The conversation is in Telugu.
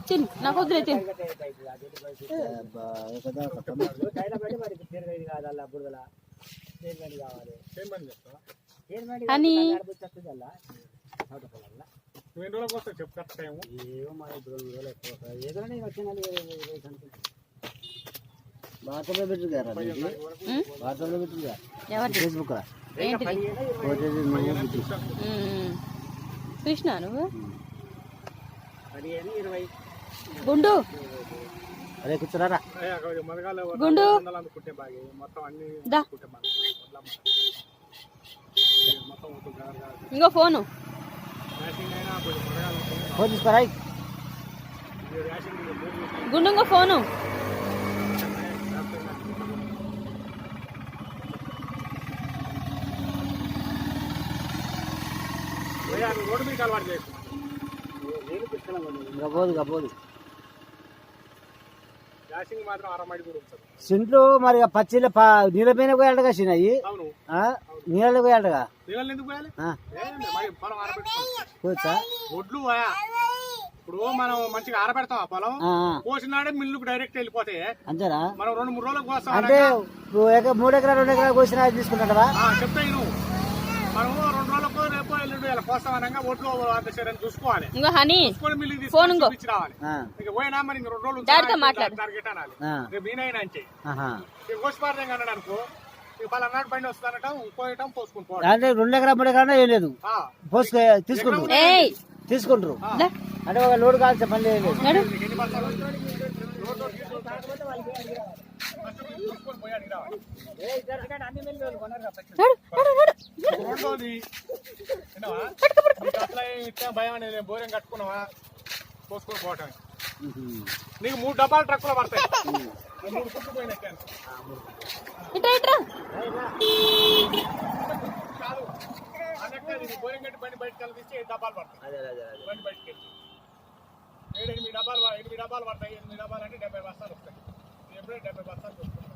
తిను నాకు వద్దులే తిను అని వాట్సాప్లో పెట్టుగారా వాట్సాప్లో పెట్టుగా ఫేస్బుక్ చూసినా నువ్వు గుండు అదే కూర్చోరా గుండు ఇంకో ఫోను ఫోన్ తీసుకోరా గుండు ఇంకో ఫోను పోదు సింట్లు మరి పచ్చిలో నీళ్ళ పైన పోయాడగా చిన్నవి నీళ్ళలో పోయాడగా కూర్చా ఒడ్లు ఇప్పుడు మనం మంచిగా ఆరబెడతాం ఆ పొలం కోసినాడే మిల్లుకు డైరెక్ట్ వెళ్ళిపోతే అంతేనా మనం 2-3 రోజులకు కోస్తాం అంటే 3 ఎకరాలు 2 ఎకరాలు కోసినా తీసుకుంటావా చెప్తాయి నువ్వు మనం 2 రోజులకు రేపు ఎల్లుండి కోస్తాం అనగా ఒడ్లు చూసుకోవాలి మిల్లుకి తీసుకొని రావాలి ఇక పోయినా మరి 2 రోజులు టార్గెట్ అనాలి రేపు ఈయన అంతే కోసి పారదేం అన్నాడు అనుకో పలానాడు బండి వస్తానటం పోయటం పోసుకుంటాం అంటే 2 ఎకరాలు 3 ఎకరాలు ఏం లేదు పోసుకో తీసుకుంటారు అంటే ఒక లోడ్ కావాల్సిన పని లేదు భయం అనేది బోరం కట్టుకున్నావా పోసుకొని పోవటం నీకు 3 డబ్బాలు ట్రక్కులో పడతాయి 3 కుట్లు పోయినట్టు బోరింగ్ గట్టి బండి బయటకు కలిసి 7 డబ్బాలు పడతాయి బండి బయటకి 8 డబ్బాలు పడతాయి 8 డబ్బాలు అంటే 70 బస్తాలు వస్తాయి ఎప్పుడే 70 బస్తాలు వస్తాయి